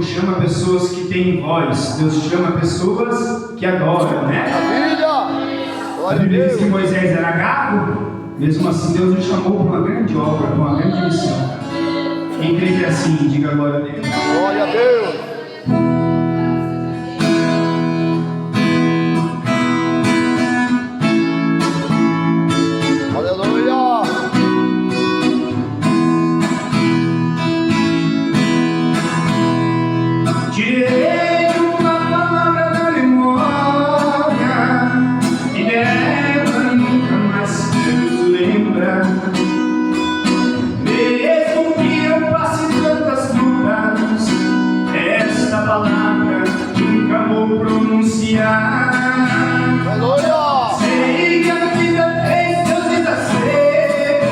não chama pessoas que têm voz, Deus chama pessoas que adoram, né? A Bíblia diz que Moisés era gago, mesmo assim Deus o chamou para uma grande obra, para uma grande missão. Quem crê que é assim, diga glória a Deus. Glória a Deus. Tirei uma palavra da memória e dela nunca mais se lembra. Mesmo que eu passe tantas lutas, esta palavra nunca vou pronunciar. Sei que a vida tem seus desacertos,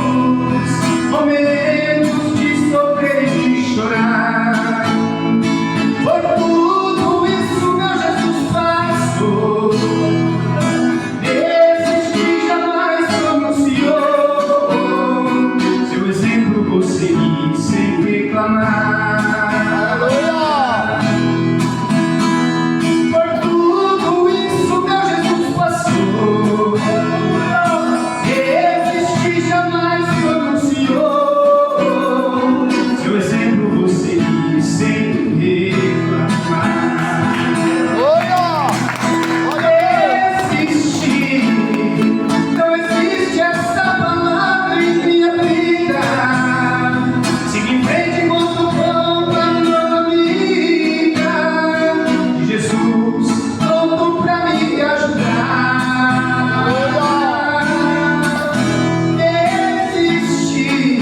momentos de sofrer e de chorar. Por tudo isso, meu Jesus, faço. Desistir jamais pronunciou. Seu exemplo vou seguir sem reclamar. Por tudo isso, meu Jesus passou. Desistir jamais pronunciou. Seu exemplo vou seguir sem reclamar. Não existe essa palavra em minha vida. Siga em frente enquanto conta a nova vida de Jesus, pronto pra me ajudar. Desistir,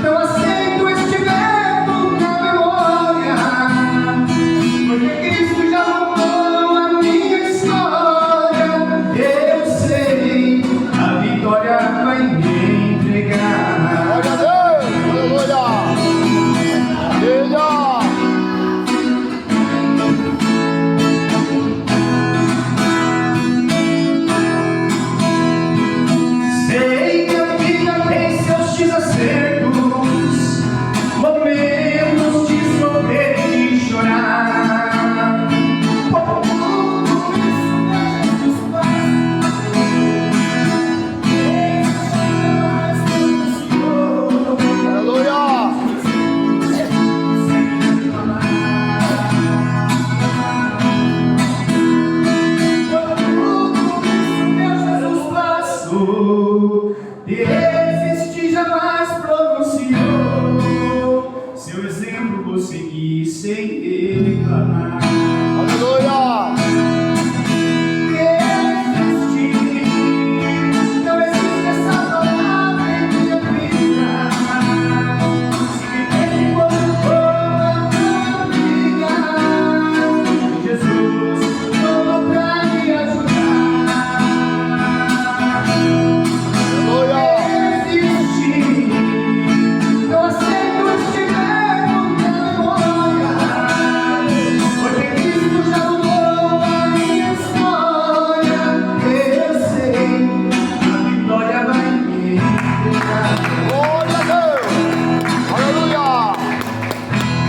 não aceito este verbo na memória, porque Cristo já mudou a minha história. Eu sei, a vitória vai me entregar. Glória a Deus. Aleluia. Sei que a vida tem seus desacertos, momentos de sofrer e de chorar. Por tudo isso, meu Jesus, Aleluia. passou. Desistir jamais pronunciou. Seu exemplo vou seguir sem reclamar. Aleluia. Desistir, não existe essa palavra em minha vida. Siga em frente enquanto conta a vida de Jesus, pronto pra me ajudar. Desistir, não aceito este verbo na memória, porque Cristo já mudou a minha história. Eu sei, a vitória vai me entregar. Glória a Deus. Aleluia.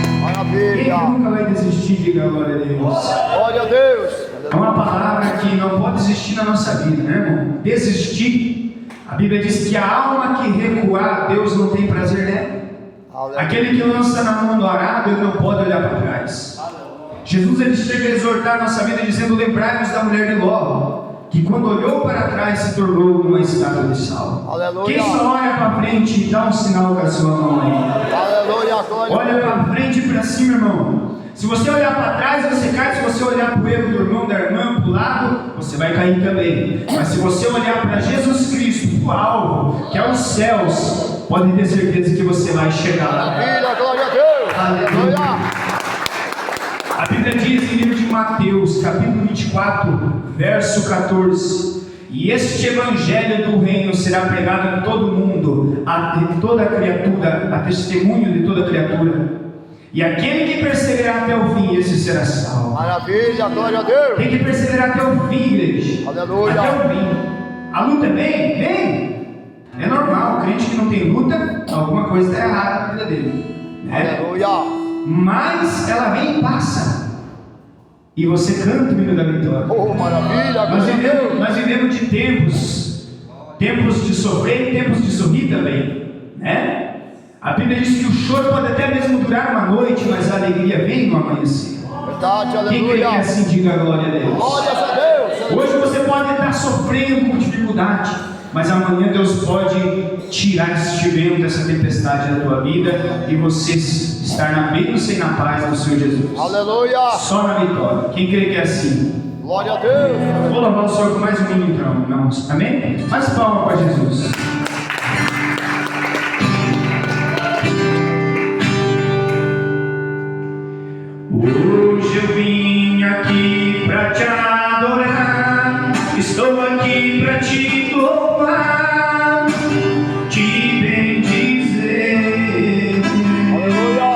Quem Maravilha. nunca vai desistir, diga glória a Deus. Glória a Deus. É uma palavra que não pode existir na nossa vida, né, irmão? Desistir. A Bíblia diz que a alma que recuar, Deus não tem prazer nela. Aquele que lança na mão do arado, ele não pode olhar para trás. Jesus ele chega a exortar a nossa vida dizendo: lembrai-vos da mulher de Ló, que quando olhou para trás se tornou uma estátua de sal. Aleluia. Quem só olha para frente e dá um sinal com a sua mão aí. Aleluia. Glória. Olha para frente e para cima, irmão. Se você olhar para trás, você cai. Se você olhar para o erro do irmão, da irmã, para o lado, você vai cair também. Mas se você olhar para Jesus Cristo, para o alvo, que é os céus, pode ter certeza que você vai chegar lá. Maravilha. Glória a Deus. Aleluia. A Bíblia diz em livro de Mateus, capítulo 24, verso 14: e este evangelho do reino será pregado em todo o mundo, a toda criatura, a testemunho de toda criatura. E aquele que perseverar até o fim, esse será salvo. Maravilha. Glória a Deus. Tem que perseverar até o fim, igreja. Aleluia. Até o fim. A luta vem? Vem. É normal. O crente que não tem luta, alguma coisa está errada na vida dele. Né? Aleluia. mas ela vem e passa. E você canta o hino da vitória. Oh, maravilha, Nós vivemos de tempos de sofrer e tempos de sorrir também, né? A Bíblia diz que o choro pode até mesmo durar uma noite, mas a alegria vem no amanhecer. Verdade, aleluia. Quem crê que assim diga a glória a Deus? Glórias a Deus. Hoje você pode estar sofrendo com dificuldade, mas amanhã Deus pode tirar este vento, essa tempestade da tua vida e você estar na bênção e na paz do Senhor Jesus. Aleluia. Só na vitória. Quem crê que é assim? Glória a Deus. Vou louvar o Senhor com mais um hino então, irmãos. Amém? Mais palma para Jesus. Hoje eu vim aqui para te adorar, estou aqui para te louvar, te bendizer. Aleluia.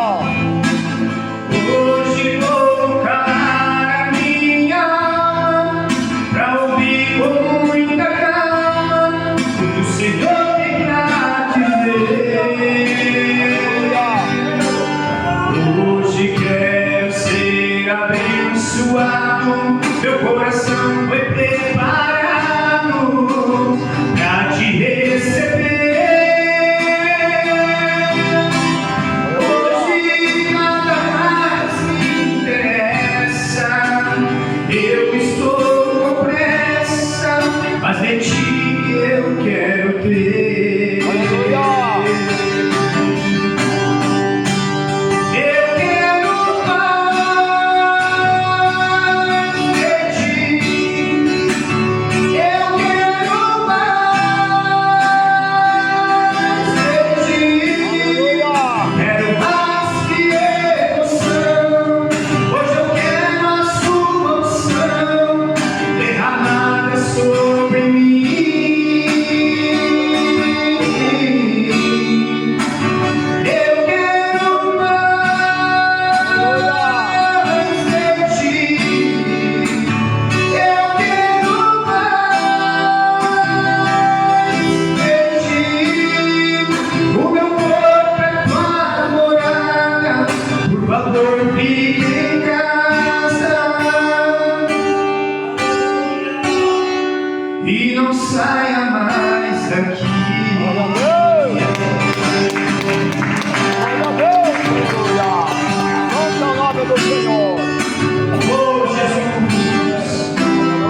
Hoje vou calar a minha alma para ouvir com muita calma o que o Senhor tem para dizer. Hoje quero ser abençoado, meu coração foi preparado para te receber. Hoje nada mais me interessa, eu estou com pressa, mas de ti eu quero ter. Aleluia. Eu quero mais de ti. Eu quero mais de ti. Quero mais que emoção. Hoje eu quero a sua unção derramada sobre mim. Eu quero mais de ti. Eu quero mais de ti. O meu corpo é tua morada, por favor fique em casa e não saia mais daqui. Glória a Deus. Aleluia. Santa o nome do Senhor. Oh Jesus,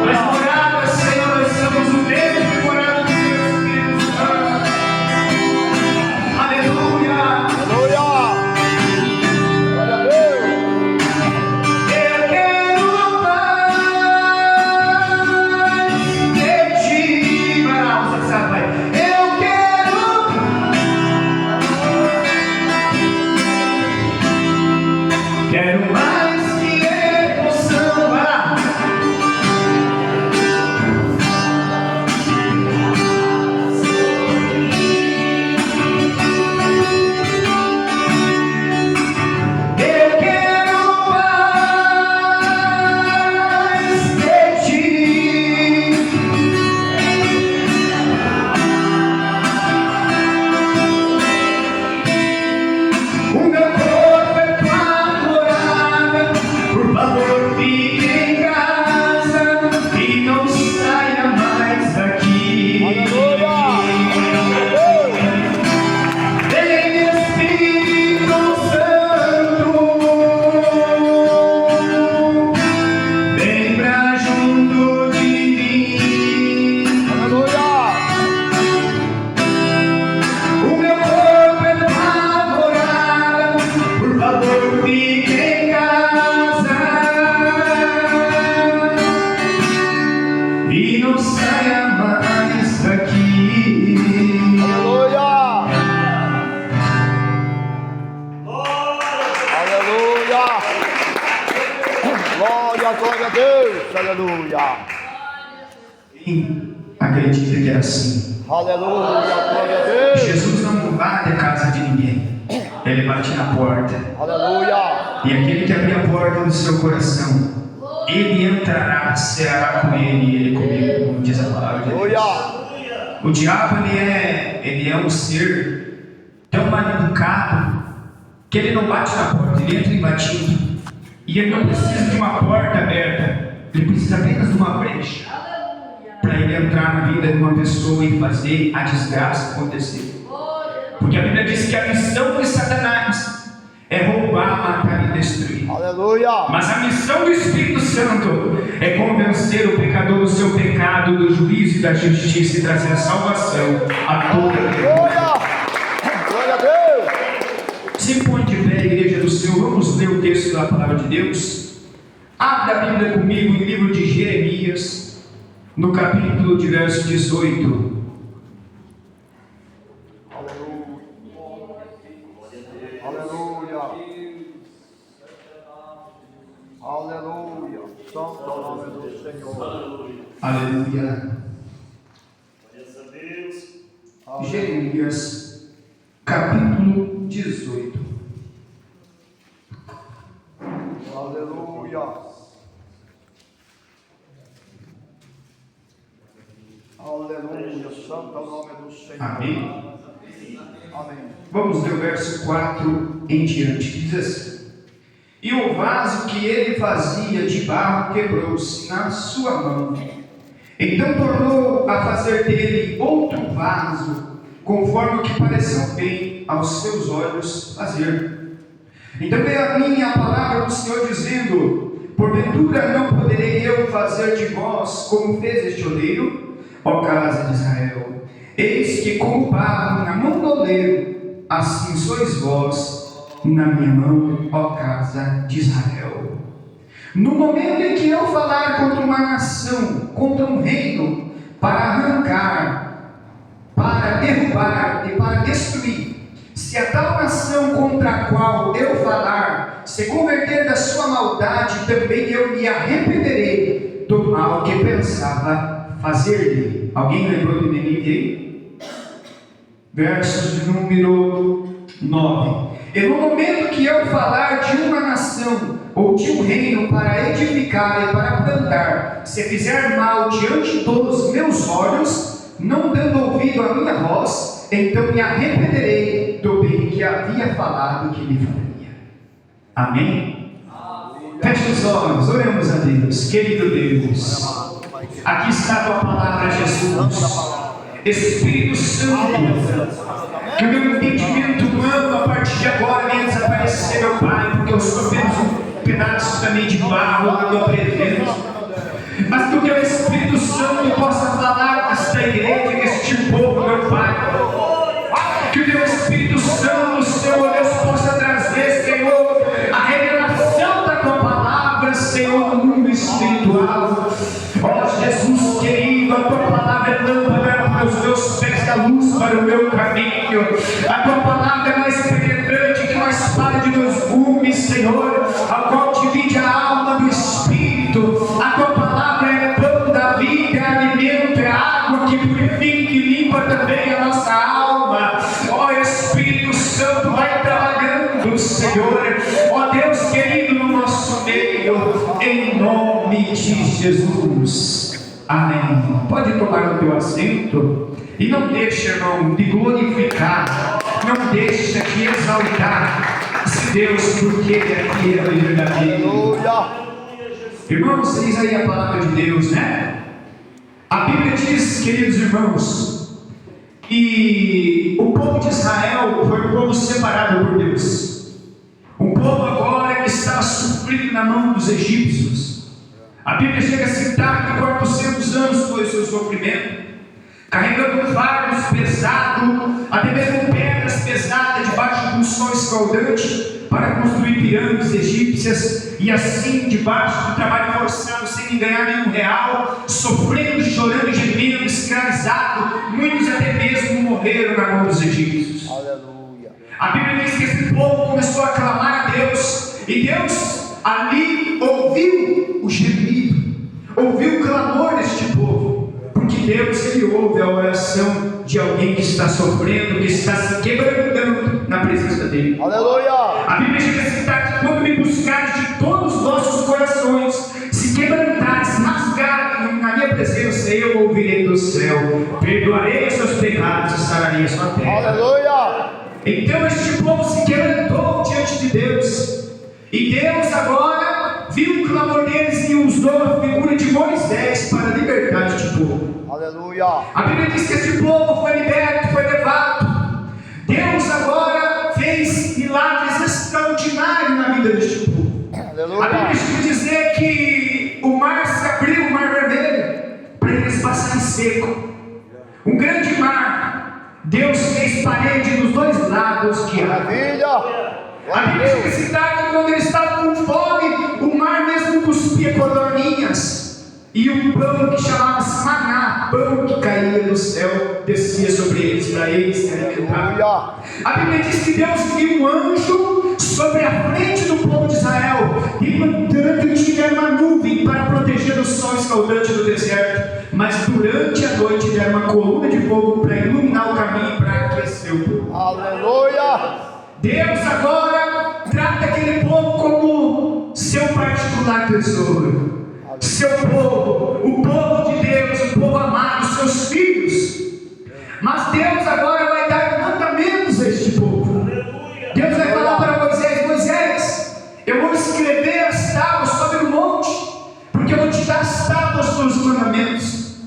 as moradas, Senhor, nós somos o templo e morada de Deus, Espírito Santo. Aleluia. Aleluia. Glória a Deus. Eu quero mais de ti. Vai lá, você que sabe, vai. Eu quero mais que emoção. Vai lá. Eu quero mais de ti. O meu corpo é tua morada, por favor fique em casa e não saia mais daqui. Aleluia. Vem Espírito Santo, vem pra junto de mim. Aleluia. O meu corpo é tua morada, por favor fique em casa e não saia mais daqui. Aleluia. Aleluia. Glória, glória a Deus. Aleluia. Quem acredita que é assim? Aleluia, glória a Deus. Jesus não bate a casa de ninguém, ele bate na porta. Aleluia. E aquele que abrir a porta do seu coração, ele entrará, ceará com ele e ele comigo, como diz a palavra de Deus. Aleluia. O diabo ele é um ser tão mal educado que ele não bate na porta, ele entra embatindo. E ele não precisa de uma porta aberta, ele precisa apenas de uma brecha para ele entrar na vida de uma pessoa e fazer a desgraça acontecer. Porque a Bíblia diz que a missão de Satanás é roubar, matar e destruir. Aleluia. Mas a missão do Espírito Santo é convencer o pecador do seu pecado, do juízo e da justiça e trazer a salvação a toda a vida. Glória a Deus. Se põe de pé, igreja do Senhor, vamos ler o texto da palavra de Deus. Abra a Bíblia comigo em livro de Jeremias, no capítulo de verso 18. Aleluia. Santo nome do Senhor. Aleluia. Glórias a Deus. Jeremias, capítulo 18. Aleluia. Aleluia. Santo nome do Senhor. Amém. Amém. Vamos ler o verso 4 em diante. Diz assim: e o vaso que ele fazia de barro quebrou-se na sua mão. Então tornou a fazer dele outro vaso, conforme o que pareceu bem aos seus olhos fazer. Então veio a mim a palavra do Senhor dizendo: porventura não poderei eu fazer de vós como fez este oleiro, ó casa de Israel? Eis que como barro na mão do oleiro, assim sois vós na minha mão, ó casa de Israel. No momento em que eu falar contra uma nação, contra um reino, para arrancar, para derrubar e para destruir, se a tal nação contra a qual eu falar se converter da sua maldade, também eu me arrependerei do mal que pensava fazer-lhe. Alguém lembrou de Nínive aí? Versos de número 9. E no momento que eu falar de uma nação ou de um reino para edificar e para plantar, se fizer mal diante dos meus olhos, não dando ouvido à minha voz, então me arrependerei do bem que havia falado que lhe faria. Amém? Feche os olhos, oremos a Deus. Querido Deus, aqui está a tua palavra, Jesus. Espírito Santo, que o meu entendimento humano a partir de agora venha desaparecer, meu Pai, porque eu sou apenas um pedaço também de barro na tua presença. Mas que o teu Espírito Santo possa falar nesta igreja, neste povo, meu Pai. Que o teu Espírito Santo, Senhor Deus, possa trazer, Senhor, a revelação da tua palavra, Senhor, no mundo espiritual. Ó Jesus querido, a tua palavra é lâmpada para os meus pés, a luz para o meu caminho. A tua palavra é mais penetrante que uma espada de 2 gumes, Senhor, a qual divide a alma do espírito. A tua palavra é pão da vida, é alimento, é água que purifica e limpa também a nossa alma. Ó Espírito Santo, vai trabalhando, Senhor. Ó Deus querido, no nosso meio, em nome de Jesus. Amém. Pode tomar o teu assento e não deixa, irmão, de glorificar, não deixa de exaltar esse Deus, porque Ele aqui é verdadeiro. Aleluia. Irmãos, diz aí a palavra de Deus, né? A Bíblia diz, queridos irmãos, que o povo de Israel foi um povo separado por Deus, um povo agora que estava sofrendo na mão dos egípcios. A Bíblia chega a citar que 400 anos foi o seu sofrimento, carregando fardos pesados, até mesmo pedras pesadas debaixo de um sol escaldante, para construir pirâmides egípcias, e assim debaixo do trabalho forçado, sem ganhar nenhum real, sofrendo, chorando, gemendo, escravizado. Muitos até mesmo morreram na mão dos egípcios. Aleluia. A Bíblia diz que esse povo começou a clamar a Deus, e Deus ali ouviu o gemido, ouviu o clamor deste povo, porque Deus, Ele ouve a oração de alguém que está sofrendo, que está se quebrantando na presença dEle. Aleluia. A Bíblia chega a citar que quando me buscares de todos os vossos corações, se quebrantares, rasgarem na minha presença, eu ouvirei do céu, perdoarei os seus pecados e sararei a sua terra. Aleluia. Então este povo se quebrantou diante viu o clamor deles e usou a figura de Moisés para libertar este povo. Aleluia. A Bíblia diz que este povo foi liberto, foi levado. Deus agora fez milagres extraordinários na vida deste povo. Aleluia. A Bíblia vai dizer que o mar se abriu, o mar vermelho, para eles passarem seco. Um grande mar. Deus fez parede dos dois lados de água. Maravilha. A Bíblia diz que a cidade, quando eles estavam com fome, o mar mesmo cuspia codorninhas. E o pão que chamava-se maná, pão que caía do céu, descia sobre eles para eles se alimentar. A Bíblia diz que Deus viu um anjo sobre a frente do povo de Israel, e durante o dia era uma nuvem para proteger do sol escaldante do deserto, mas durante a noite era uma coluna de fogo para iluminar o caminho, para aquecer o povo. Aleluia. Deus agora trata aquele povo como seu particular tesouro. Seu povo, o povo de Deus, o povo amado, seus filhos. Mas Deus agora vai dar mandamentos a este povo. Deus vai falar para Moisés: Moisés, eu vou escrever as tábuas sobre o monte, porque eu vou te dar as tábuas dos mandamentos.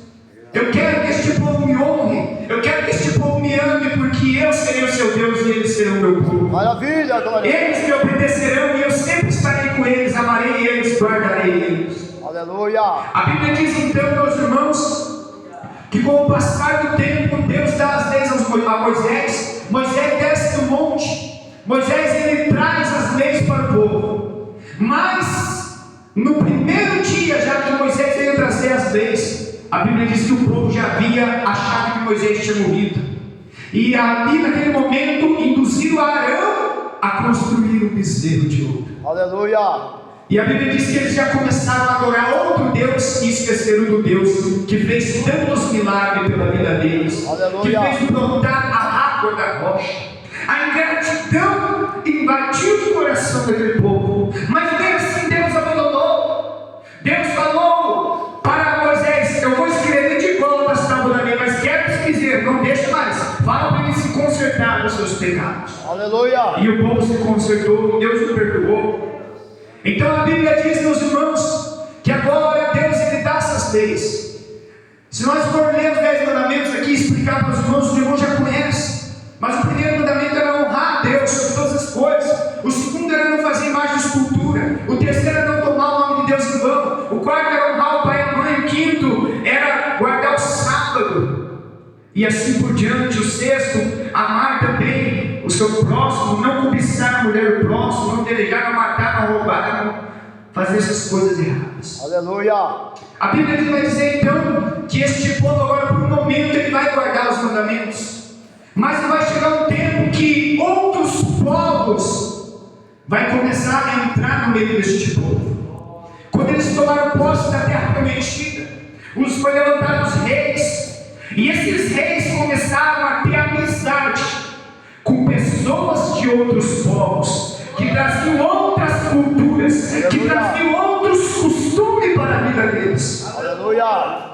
Eu quero que este povo me honre, eu quero que este povo me ame, porque eu serei o seu Deus e eles serão o meu povo. Maravilha, glória. Eles me obedecerão e eu sempre estarei com eles, amarei eles, guardarei eles. Aleluia. A Bíblia diz então, meus irmãos, que com o passar do tempo, Deus dá as leis a Moisés. Moisés desce do monte. Moisés, ele traz as leis para o povo. Mas, no primeiro dia, já que Moisés veio trazer as leis, a Bíblia diz que o povo já havia achado que Moisés tinha morrido. E ali, naquele momento, induziram Arão a construir um bezerro de ouro. Aleluia. E a Bíblia diz que eles já começaram a adorar outro Deus e esqueceram do Deus que fez tantos milagres pela vida deles. Aleluia. Que fez brotar a água da rocha. A ingratidão invadiu o coração daquele povo. Mas nem assim Deus abandonou. Deus falou para Moisés: eu vou escrever de volta as tábuas da lei, mas quero te dizer, não deixa mais. Fala para eles se consertar nos seus pecados. Aleluia. E o povo se consertou, Deus o perdoou. Então a Bíblia diz, meus irmãos, que agora Deus ele dá essas leis. Se nós formos ler os 10 mandamentos aqui e explicar para os irmãos já conhecem. Mas o primeiro mandamento era honrar a Deus sobre todas as coisas. O segundo era não fazer imagem de escultura. O terceiro era não tomar o nome de Deus em vão. O quarto era honrar o pai e a mãe. O quinto era guardar o sábado. E assim por diante. O sexto, amar também o seu próximo, não cobiçar a mulher do próximo, não desejar, não matar, não roubar, não fazer essas coisas erradas. Aleluia. A Bíblia vai dizer então que este povo agora por um momento ele vai guardar os mandamentos, mas vai chegar um tempo que outros povos vai começar a entrar no meio deste povo. Quando eles tomaram posse da terra prometida, foi levantaram os reis, e esses reis começaram a ter amizade com pessoas de outros povos, que traziam outras culturas, que traziam outros costumes para a vida deles. Aleluia.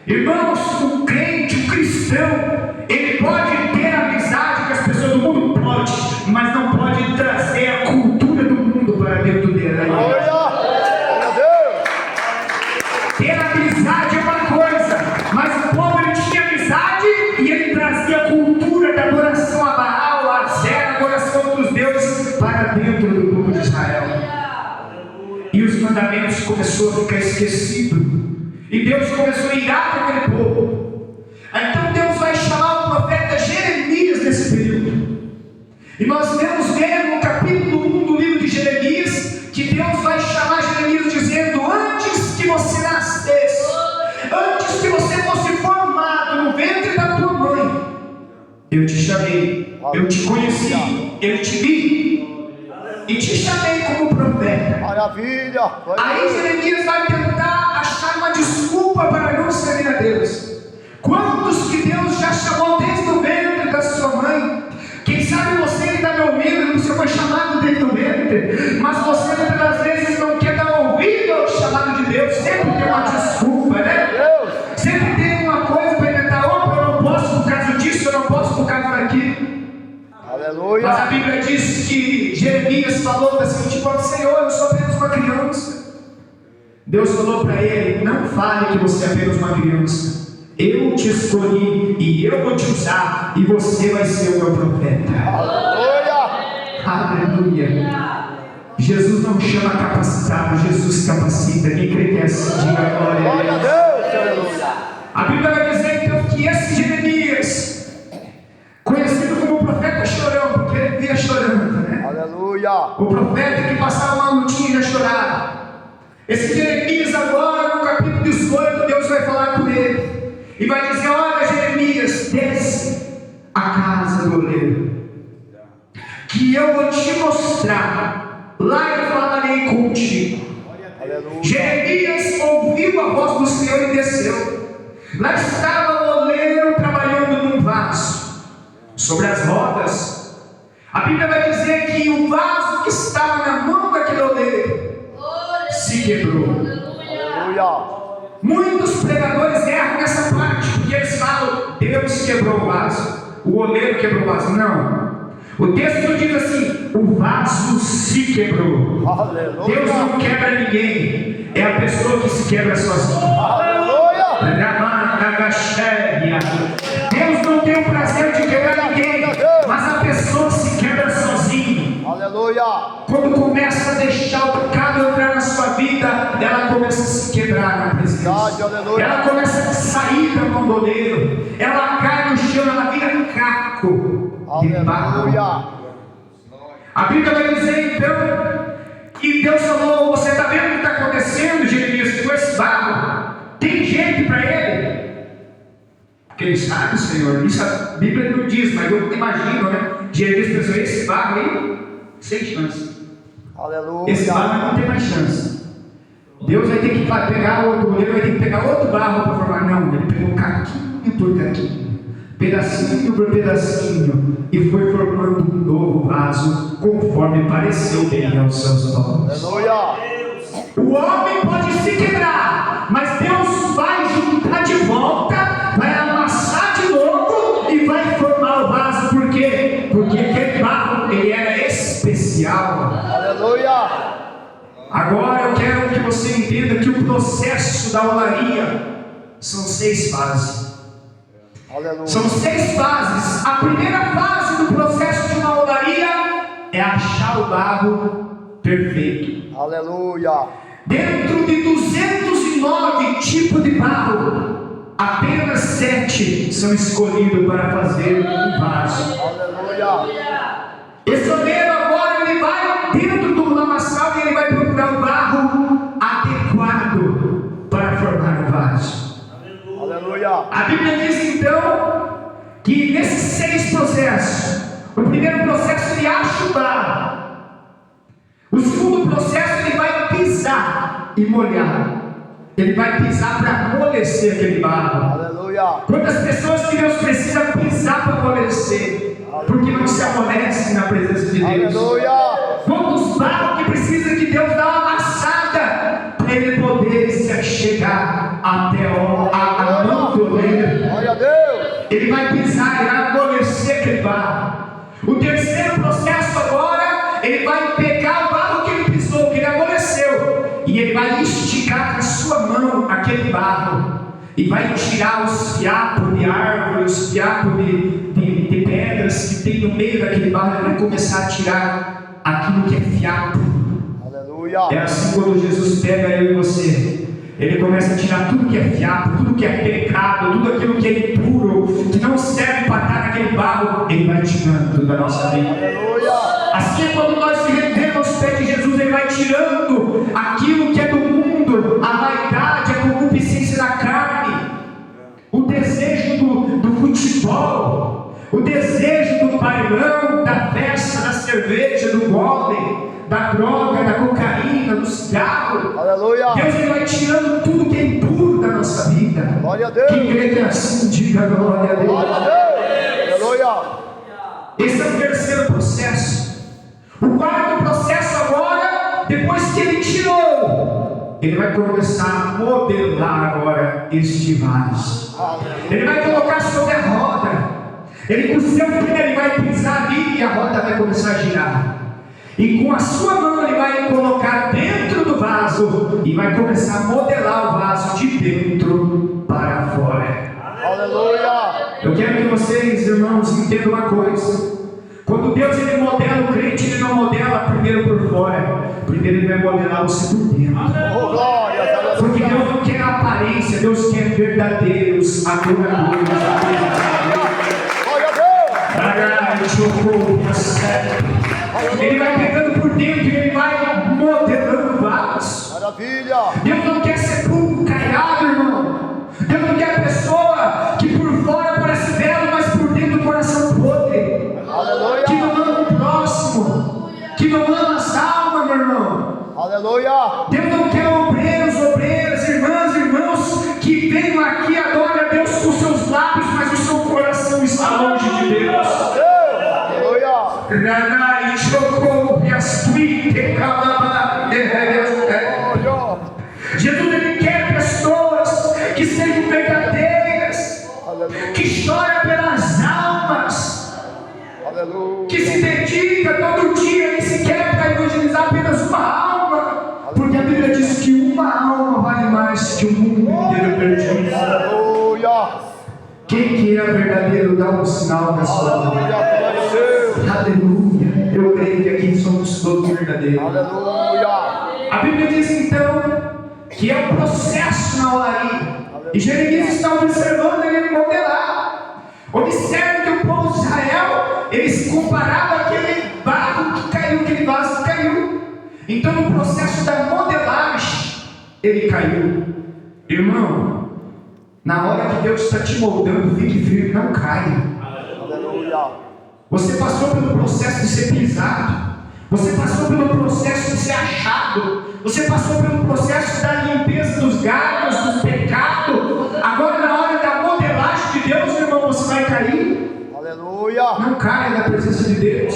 Irmãos, o crente, o cristão, ele pode ter amizade com as pessoas do mundo? Pode, mas não pode trazer a cultura do mundo para dentro dele. Aleluia. Ter amizade é uma coisa, mas o povo ele tinha amizade e ele trazia a cultura da adoração a Baal, a Zera, adoração a outros deuses para dentro do povo de Israel. E os mandamentos começaram a ficar esquecidos. E Deus começou a irar com aquele povo. Então Deus vai chamar o profeta Jeremias nesse período. E nós vemos ver no capítulo 1 do livro de Jeremias que Deus vai chamar Jeremias dizendo: antes que você nascesse, antes que você fosse formado no ventre da tua mãe, eu te chamei, eu te conheci, eu te vi e te chamei como profeta. Maravilha. Aí Jeremias vai tentar achar uma desculpa para não servir a Deus. Quantos que Deus já chamou desde o ventre da sua mãe? Quem sabe você que está me ouvindo, você foi chamado desde o ventre, mas você muitas vezes não quer dar ouvido ao chamado de Deus. Sempre tem uma desculpa, né? Sempre tem uma coisa para inventar: opa, eu não posso por causa disso, eu não posso por causa daquilo. Aleluia. Mas a Bíblia diz que Jeremias falou da seguinte forma: Senhor, eu sou apenas uma criança. Deus falou para ele: não fale que você é apenas uma criança. Eu te escolhi e eu vou te usar, e você vai ser o meu profeta. Aleluia! Aleluia! Jesus não chama capacitado, Jesus capacita. Quem crê que é assim, diga glória a Deus. Aleluia! A Bíblia vai dizer então que esse Jeremias, conhecido como o profeta chorão, porque ele via chorando, né? Aleluia! O profeta que passava uma lutinha e já chorava. Esse Jeremias agora, no capítulo 18, Deus vai falar com ele e vai dizer: olha, Jeremias, desce a casa do oleiro, que eu vou te mostrar, lá eu falarei contigo. Aleluia! Jeremias ouviu a voz do Senhor e desceu. Lá estava o oleiro trabalhando num vaso, sobre as rodas. A Bíblia vai dizer que o vaso que estava na mão daquele oleiro se quebrou. Aleluia! Muitos pregadores erram nessa parte, porque eles falam: Deus quebrou o vaso, o oleiro quebrou o vaso. Não, o texto diz assim: o vaso se quebrou. Aleluia! Deus não quebra ninguém, é a pessoa que se quebra sozinha. Aleluia! Deus não tem o prazer de quebrar ninguém, mas a pessoa se quebra sozinha. Aleluia! Quando começa a deixar o pecado entrar na sua vida, ela começa a se quebrar na presença. Aleluia! Ela começa a sair da mão do oleiro. Ela cai no chão, ela vira um caco de barro. Aleluia! A Bíblia vai dizer então que Deus falou: você está vendo o que está acontecendo, Jeremias, com esse barro? Tem jeito para ele? Quem sabe, Senhor? Isso a Bíblia não diz, mas eu imagino, né? Jeremias pensou: esse barro aí, sem chance. Aleluia! Esse barro não tem mais chance. Deus vai ter que pegar outro oleiro, vai ter que pegar outro barro para formar. Não, ele pegou caquinho por caquinho, pedacinho por pedacinho, e foi formando um novo vaso, conforme pareceu bem aos seus olhos. Aleluia! O homem pode se quebrar, mas Deus vai juntar de volta, vai amassar de novo e vai formar o vaso. Por quê? Porque aquele barro, ele era especial. Aleluia! Agora eu quero que você entenda que o processo da olaria são 6 fases. Aleluia! São 6 fases. A primeira fase do processo de uma olaria é achar o barro perfeito. Aleluia! Dentro de 209 tipos de barro, apenas 7 são escolhidos para fazer um vaso. Aleluia! Esse oleiro agora ele vai dentro do lamaçal e ele vai procurar o barro adequado para formar o vaso. Aleluia! A Bíblia diz então que nesses 6 processos, o primeiro processo ele acha o barro. O segundo processo ele vai pisar e molhar. Ele vai pisar para amolecer aquele barro. Aleluia! Quantas pessoas que Deus precisa pisar para amolecer, porque não se amolece na presença de Deus. Aleluia! Quantos barros que precisa que Deus dá uma amassada para ele poder se chegar até a mão do oleiro. Glória a Deus! Ele vai pisar e vai amolecer aquele barro. O terceiro processo agora, ele vai pegar o barro que ele pisou, que ele amoleceu, e ele vai esticar com a sua mão aquele barro, e vai tirar os fiapos de árvore, os fiapos de pedras que tem no meio daquele barro. Ele vai começar a tirar aquilo que é fiapo. Aleluia! É assim quando Jesus pega eu e você. Ele começa a tirar tudo que é fiapo, tudo que é pecado, tudo aquilo que é impuro, que não serve para estar naquele barro. Ele vai tirando da nossa vida. Aleluia! Assim é quando nós se rendemos aos pés de Jesus. Ele vai tirando aquilo que é do mundo, a vaidade, a concupiscência da carne, o desejo do futebol, o desejo do bailão, da festa, da cerveja, do gole, da droga, da cocaína, do cigarro. Aleluia! Deus ele vai tirando tudo que é impuro da nossa vida. Glória a Deus! Quem crê que é assim, diga glória a Deus. Glória a Deus! Aleluia! Esse é o terceiro processo. O quarto processo agora, depois que ele tirou, ele vai começar a modelar agora este vaso. Ele vai colocar sobre a roda. Ele com o seu pé ele vai pisar ali e a roda vai começar a girar. E com a sua mão ele vai colocar dentro do vaso e vai começar a modelar o vaso de dentro para fora. Aleluia. Eu quero que vocês, irmãos, entendam uma coisa. Quando Deus ele modela o crente, ele não modela primeiro por fora. Primeiro ele vai modelar você por dentro. Oh, glória. Porque Deus não quer aparência, Deus quer verdadeiros adoradores. Glória a Deus. Ele vai pegando por dentro e ele vai modelando vasos. Maravilha. Deus não quer sepulcro caiado, irmão. Deus não quer pessoa que por fora parece belo, mas por dentro o coração podre. Aleluia. Que não ama o próximo, que não ama as almas, meu irmão. Aleluia. Deus não quer obreiros, obreiras, irmãs, irmãos que venham aqui e adorem a Deus com seus lábios, mas o seu coração está longe de Deus. Jesus ele quer pessoas que sejam verdadeiras, que choram pelas almas, que se dedica todo dia e se quer para evangelizar apenas uma alma, porque a Bíblia diz que uma alma vale mais que o mundo inteiro perdido. Quem que é verdadeiro dá um sinal na sua vida. Aleluia. Eu creio que aqui somos todos verdadeiros. Aleluia. A Bíblia diz então que é um processo na olaria. E Jeremias está observando ele modelar. Observe que o povo de Israel, ele se comparava àquele barro que caiu, aquele vaso que caiu. Então no processo da modelagem, ele caiu. Irmão, na hora que Deus está te moldando, fique firme, não caia. Aleluia. Você passou pelo processo de ser pisado. Você passou pelo processo de ser achado. Você passou pelo processo da limpeza dos galhos, dos pecados. Agora na hora da modelagem de Deus, irmão, você vai cair. Aleluia. Não caia da presença de Deus.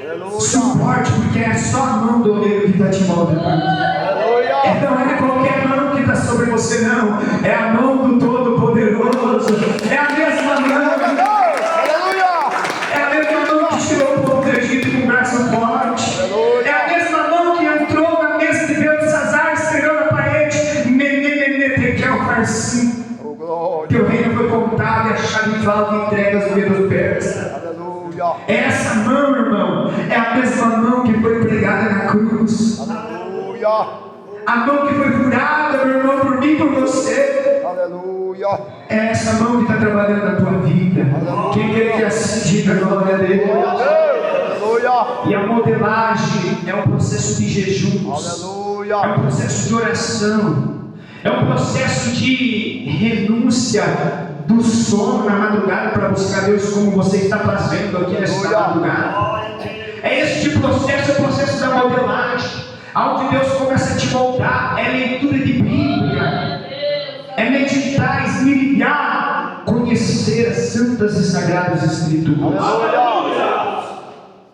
Aleluia. Suporte, porque é só a mão do oleiro que está te moldando. Aleluia. Não é qualquer mão que está sobre você, não. É a mão do Todo-Poderoso. É a mesma mão. É a mesma mão que tirou o povo do Egito com o braço forte. É a mesma mão que entrou na mesa de Belsazar, escreveu na parede: Tekel Farsim. Teu reino foi contado e a chave falta entregue aos medos persas. Aleluia. Essa mão, irmão, é a mesma mão que foi pregada na cruz. Aleluia. A mão que foi furada, meu irmão, por mim e por você. Aleluia. É essa mão que está trabalhando na tua vida. Quem quer que assim diga glória a Deus? Aleluia. E a modelagem é um processo de jejuns. Aleluia. É um processo de oração. É um processo de renúncia do sono na madrugada para buscar Deus, como você está fazendo aqui nesta madrugada. É este processo, é o processo da modelagem, onde Deus começa a te moldar. É leitura de Bíblia, é meditar, esmirilhar, conhecer as santas e sagradas Escrituras.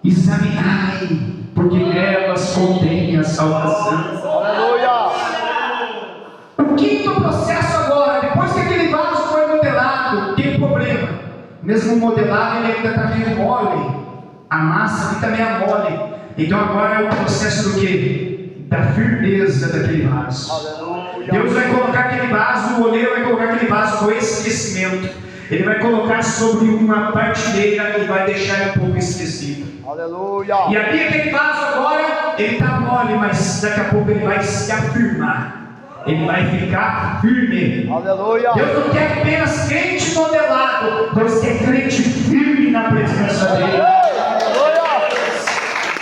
Examinai, porque nelas contém a salvação. Aleluia. O quinto processo agora, depois que aquele vaso foi modelado, tem problema. Mesmo modelado, ele ainda está meio mole. A massa aqui está meio mole. Então agora é o processo do quê? Da firmeza daquele vaso. Aleluia. Deus vai colocar aquele vaso, o oleiro vai colocar aquele vaso com esquecimento. Ele vai colocar sobre uma partilheira e vai deixar ele um pouco esquecido. Aleluia. E aqui aquele vaso agora, ele está mole, mas daqui a pouco ele vai se afirmar. Ele vai ficar firme. Aleluia. Deus não quer apenas crente modelado, Deus quer crente firme na presença dele. Aleluia.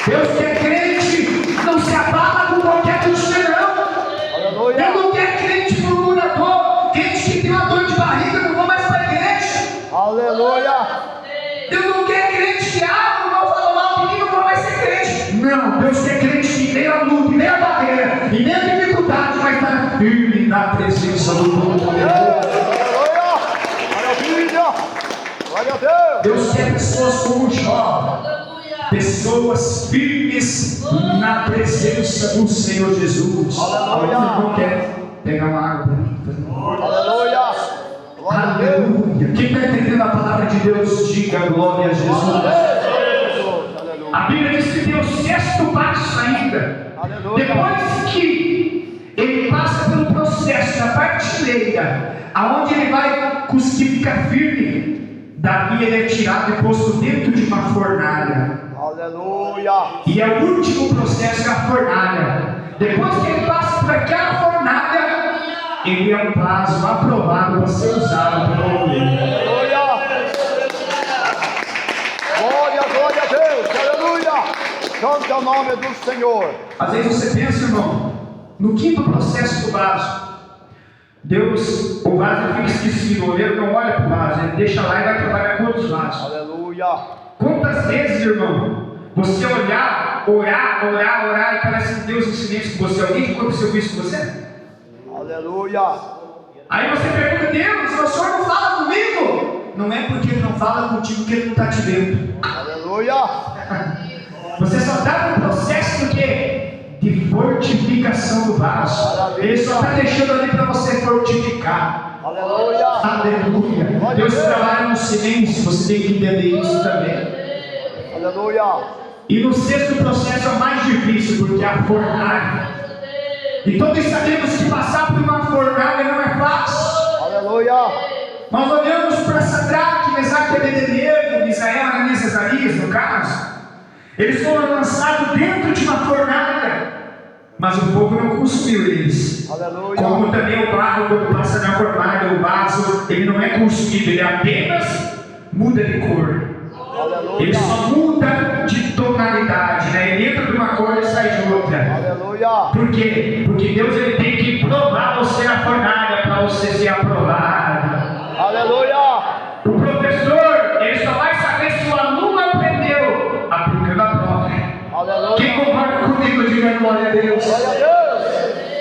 Deus quer crente que não se abala com qualquer notícia, não. Aleluia. Deus não quer crente murmurador, crente que tem uma dor de barriga, não vou mais para a igreja. Aleluia. Deus não quer crente que não vou falar mal de mim, não vou mais ser crente. Não, Deus quer crente que em meio à luta, em meio à barreira, em meio à dificuldade, vai estar firme na presença do Todo-Poderoso. Aleluia. Maravilha. Glória a Deus. Deus quer pessoas como Jó, pessoas firmes na presença do Senhor Jesus. Aleluia. Alguém não quer pegar uma água para mim? Aleluia. Glória a Deus. Aleluia. Quem está entendendo a palavra de Deus, diga glória a Jesus. A Bíblia diz que tem o sexto passo ainda. Aleluia. Depois que ele passa prateleira, aonde ele vai conseguir ficar firme, dali ele é tirado e posto dentro de uma fornalha. Aleluia. E é o último processo, é a fornalha. Depois que ele passa por aquela fornalha, ele é um vaso aprovado para ser usado pelo Deus. Aleluia. Glória a Deus. Aleluia. Santo é o nome do Senhor. Às vezes você pensa, irmão, no quinto processo do vaso, Deus, o vaso fica esquecido, o oleiro não olha para o vaso, ele deixa lá e vai trabalhar com outros vasos. Aleluia. Quantas vezes, irmão, você orar e parece que Deus em silêncio com você? Alguém que aconteceu isso com você? Aleluia. Aí você pergunta: Deus, o Senhor não fala comigo? Não é porque Ele não fala contigo que Ele não está te vendo. Aleluia. Você só está no processo do quê? De fortificação do vaso. Ele só está deixando ali para você fortificar. Aleluia. Aleluia. Deus trabalha no silêncio, você tem que entender isso também. Aleluia. E no sexto processo é o mais difícil, porque é a fornalha. E todos sabemos que passar por uma fornalha não é fácil. Aleluia. Nós olhamos para Sadraque, Mesaque e Abednego, Misael, Ananias e Azarias, no caso. Eles foram lançados dentro de uma fornalha, mas o fogo não consumiu eles. Aleluia. Como também o barro, quando passa na fornalha, o vaso, ele não é consumido, ele apenas muda de cor. Aleluia. Ele só muda de tonalidade, né? Ele entra de uma cor e sai de outra. Aleluia. Por quê? Porque Deus ele tem que provar você na fornalha para você ser aprovado. Aleluia. O professor, ele só vai saber se o aluno aprendeu aplicando a prova. Aleluia. Quem concorda comigo, diga glória a Deus. Glória a Deus.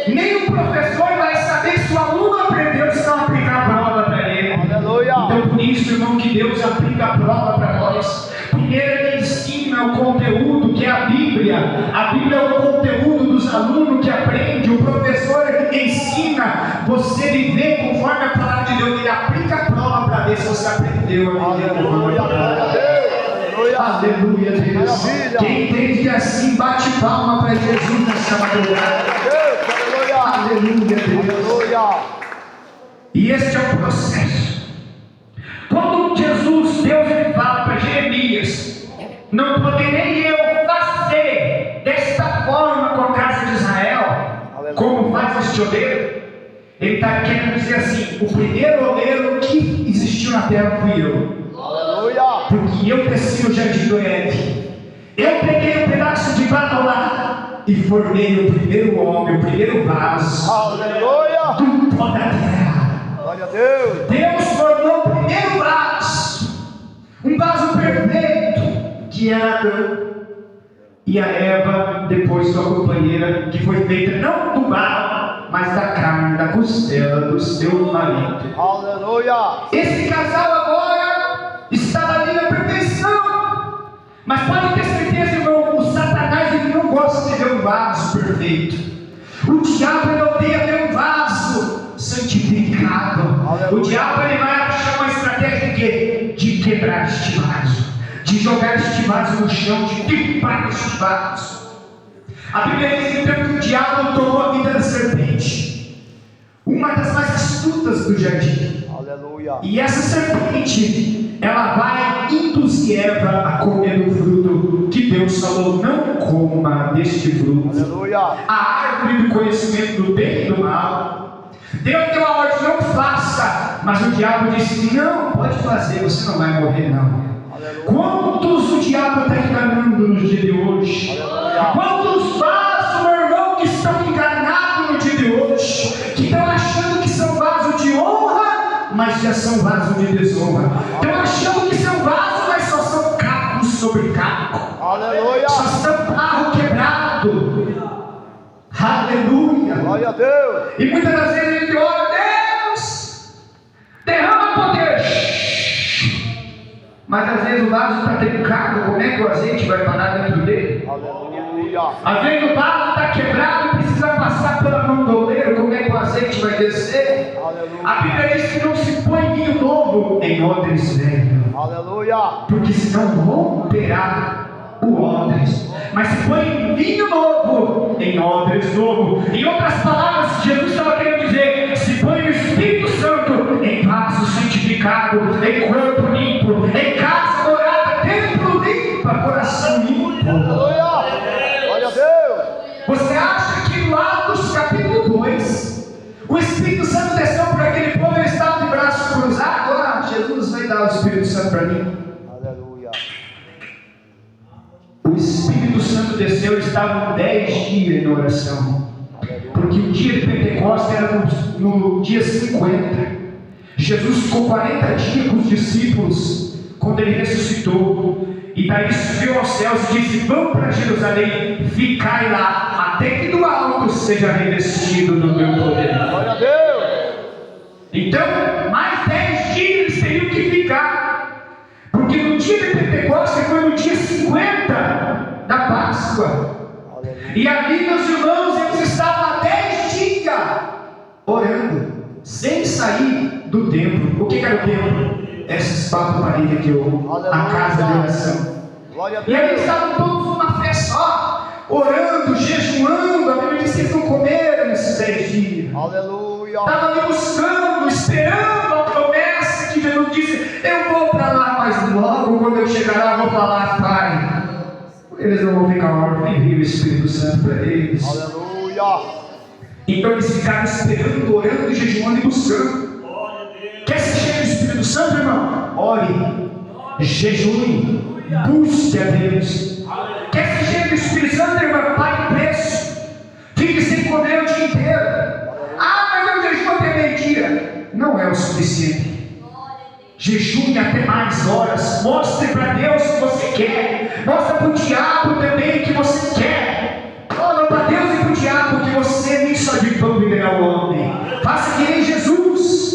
Nem o professor vai saber se o aluno aprendeu se não aplicar a prova para ele. Aleluia. Então por isso, irmão, que Deus aplica a prova para nós. Primeiro Ele ensina o conteúdo que é a Bíblia. A Bíblia é o conteúdo dos alunos que aprende. O professor ensina você a viver conforme a palavra de Deus. Ele aplica a prova para ver se você aprendeu. Aleluia. Glória a Deus. Aleluia, Deus. Maravilha. Quem entende assim, bate palma para Jesus nessa madrugada. Aleluia, Deus. Aleluia. E este é o processo. Quando Deus ele fala para Jeremias: não poderei eu fazer desta forma com a casa de Israel, como faz este oleiro. Ele está querendo dizer assim: o primeiro oleiro que existiu na terra fui eu. Aleluia. Porque eu desci no jardim do Éden. Eu peguei um pedaço de barro lá e formei o primeiro homem, o primeiro vaso. Aleluia. Do pó da terra. Glória a Deus. Deus formou o primeiro vaso, um vaso perfeito, que era Adão e a Eva, depois sua companheira, que foi feita não do barro, mas da carne, da costela do seu marido. Aleluia. Esse casal agora estava ali na perfeição, mas pode ter certeza, irmão, o Satanás ele não gosta de ver um vaso perfeito. O diabo ele odeia ver um vaso santificado. Aleluia. O diabo ele vai achar uma estratégia de quê? De quebrar este vaso, de jogar este vaso no chão, de limpar este vaso. A Bíblia diz então que o diabo tomou a vida da serpente, uma das mais astutas do jardim. Aleluia. E essa serpente, ela vai induzir Eva a comer do fruto que Deus falou: não coma deste fruto. Aleluia. A árvore do conhecimento do bem e do mal. Deus deu a ordem: não faça. Mas o diabo disse: não, pode fazer, você não vai morrer não. Aleluia. Quantos o diabo está enganando no dia de hoje? Aleluia. Quantos vasos, meu irmão, que estão enganados no dia de hoje, que estão achando que são vasos de honra, mas já são vasos de desonra. Estão achando que são vasos, mas só são cacos sobre caco. Aleluia. Só são barro quebrado. Aleluia. Glória a Deus. E muitas das vezes a gente ora: Deus, derrama poder. Mas às vezes o vaso está trincado, como é que o azeite vai parar dentro dele? Aleluia. Às vezes o vaso está quebrado, precisa passar pela mão do oleiro, como é que o azeite vai descer? Aleluia. A Bíblia diz que não se põe vinho novo em odres velho, Aleluia. porque senão romperá o odres. Mas se põe vinho novo em odres novo. Em outras palavras, Jesus estava querendo dizer: se põe o Espírito Espírito Santo desceu por aquele povo, eles estavam de braços cruzados. Ah, Jesus vai dar o Espírito Santo para mim. Aleluia. O Espírito Santo desceu, eles estavam 10 dias em oração. Porque o dia de Pentecostes era no dia 50. Jesus ficou 40 dias com os discípulos quando ele ressuscitou. E daí subiu aos céus e disse: vão para Jerusalém, ficai lá, até que do alto seja revestido do meu poder. Glória a Deus. Então, mais 10 dias eles teriam que ficar. Porque no dia de Pentecostes foi no dia 50 da Páscoa. E ali, meus irmãos, eles estavam há 10 dias orando, sem sair do templo. O que era o templo? Esses papos parede aqui, a casa de oração. E eles estavam todos numa fé só, orando, jejuando. A Bíblia diz que eles não comeram nesses 10 dias. Aleluia. Estavam ali buscando, esperando a promessa que Jesus disse: eu vou para lá, mas logo quando eu chegar lá, eu vou falar, Pai. Eles não vão ficar órfãos, envia o Espírito Santo para eles. Aleluia. Então eles ficaram esperando, orando, jejuando e buscando. Quer ser cheio do Espírito Santo, irmão? Ore, jejue, busque a Deus. Quer ser cheio do Espírito Santo, irmão? Pague preço. Fique sem comer o dia inteiro. Ah, mas eu jejuo até meio-dia. Não é o suficiente. Jejue até mais horas. Mostre para Deus o que você quer. Mostre para o diabo também o que você quer. Fala para Deus e para o diabo que você nem só de pão viverá o homem. Faça que nem Jesus.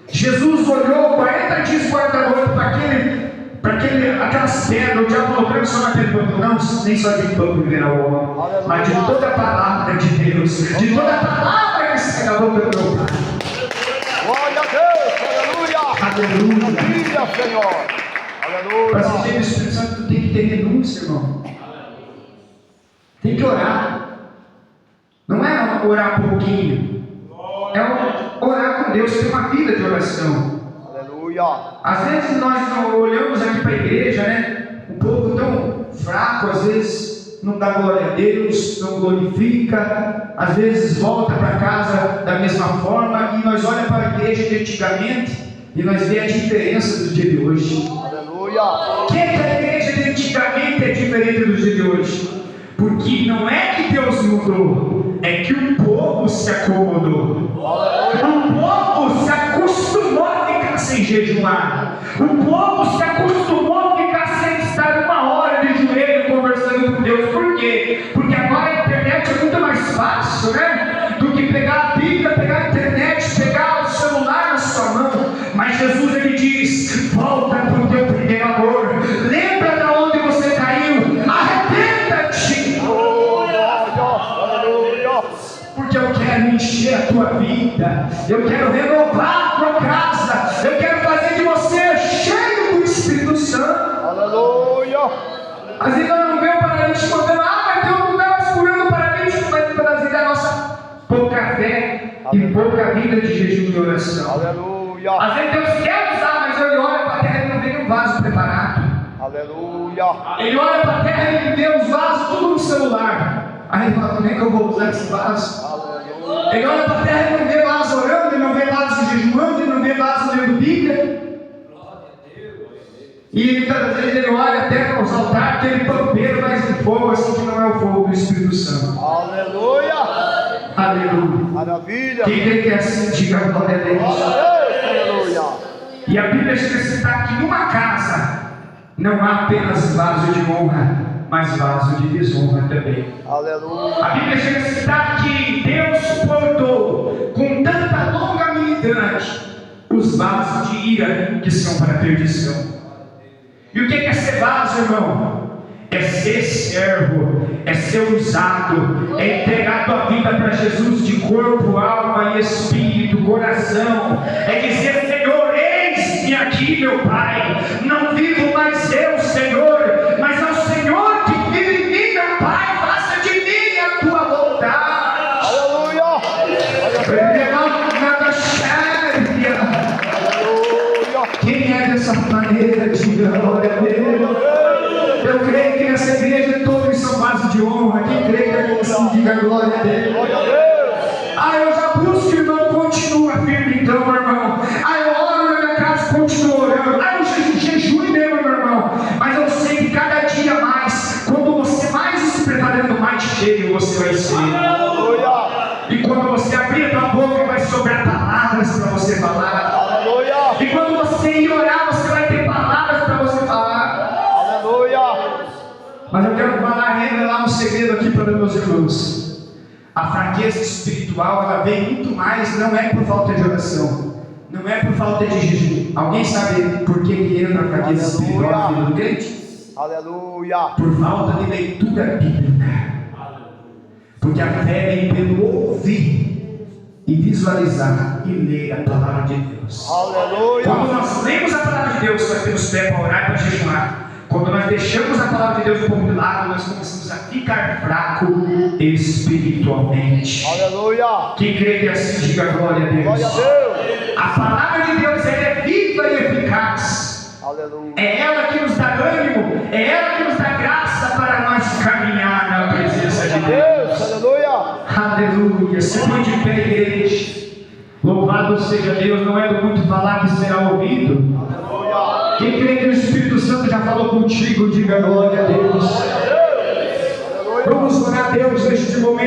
Jesus olhou 40 dias guarda-noite para aquelas pedras. O diabo falou: não só naquele pão, não, nem só de pão viverá o homem, mas de toda a palavra de Deus, de toda a palavra que sai da boca do meu Pai. Glória a Deus. Aleluia. Aleluia. Aleluia, Senhor. Aleluia. Para ser cheio do Espírito Santo, tu tem que ter renúncia, irmão. Tem que orar. Não é orar pouquinho. É orar com Deus, ter uma vida de oração. Aleluia. Às vezes nós não olhamos aqui para a igreja, né? Um povo tão fraco, às vezes não dá glória a Deus, não glorifica, às vezes volta para casa da mesma forma, e nós olhamos para a igreja de antigamente e nós vemos a diferença do dia de hoje. Aleluia. Por que a igreja de antigamente é diferente do dia de hoje? Porque não é que Deus mudou, é que o povo se acomodou. O povo se acostumou a ficar sem jejuar. O povo se acostumou a ficar sem estar 1 hora de joelho conversando com Deus. Por quê? Porque agora a internet é muito mais fácil, né? Do que pegar a Bíblia, pegar a internet, pegar o celular na sua mão. Mas Jesus, ele diz: volta para o teu primeiro amor. Lembra de onde você caiu. Arrependa-te. Porque eu quero encher a tua vida, eu quero renovar a tua casa, eu quero fazer de você cheio do Espírito Santo. Aleluia. Às vezes nós não vemos o paralítico contando: mas tem um lugar mais curando o paralítico, mas trazer a nossa pouca fé e pouca vida de jejum e oração. Aleluia. Às vezes Deus quer usar, mas ele olha para a terra e não vê um vaso preparado. Aleluia. Ele olha para a terra e vê os vasos tudo no celular. Aí ele fala: como é que eu vou usar esse vaso? Ele olha para a terra e não vê vaso orando, ele não vê vaso jejuando, ele não vê vaso lendo Bíblia. E muitas vezes ele olha até para os altares, aquele pampeiro mais de fogo, assim, que não é o fogo do Espírito Santo. Aleluia. Aleluia. Maravilha. Quem crê que é assim, diga glória a Deus. Aleluia. E a Bíblia chega a citar que numa casa não há apenas vaso de honra, mas vaso de desonra também. Aleluia. A Bíblia chega a citar que Deus suportou com tanta longanimidade os vasos de ira que são para a perdição. E o que é ser vaso, irmão? É ser servo, é ser usado, é entregar a tua vida para Jesus de corpo, alma e espírito, coração. É dizer: Senhor, eis-me aqui, meu Pai. Não vivo mais eu, Senhor, mas é o Senhor que vive em mim, meu Pai. Faça de mim a tua vontade. Aleluia. Quem é dessa maneira, diga glória a Deus. Eu creio que nessa igreja todos são vasos de honra. Quem crê que é assim, diga glória a Deus. Glória a Deus. Ah, eu já busco, irmão, continuar A fraqueza espiritual, ela vem muito mais, não é por falta de oração, não é por falta de jejum. Alguém sabe por que entra a fraqueza espiritual na vida do crente? Aleluia. Por falta de leitura bíblica. Porque a fé vem pelo ouvir e visualizar e ler a palavra de Deus. Aleluia. Quando nós lemos a palavra de Deus, nós temos fé para orar e para jejuar. Quando nós deixamos a palavra de Deus um pouco de lado, nós começamos a ficar fraco espiritualmente. Aleluia. Quem crê que assim, diga glória a Deus. Glória a Deus. A palavra de Deus é viva e eficaz. Aleluia. É ela que nos dá ânimo, é ela que nos dá graça para nós caminhar na presença de Deus. Aleluia. Aleluia. Se põe de pé, igreja. Louvado seja Deus, não é do muito falar que será ouvido. Aleluia. Quem crê que o Espírito Santo já falou contigo, diga glória a Deus. Vamos orar a Deus neste momento.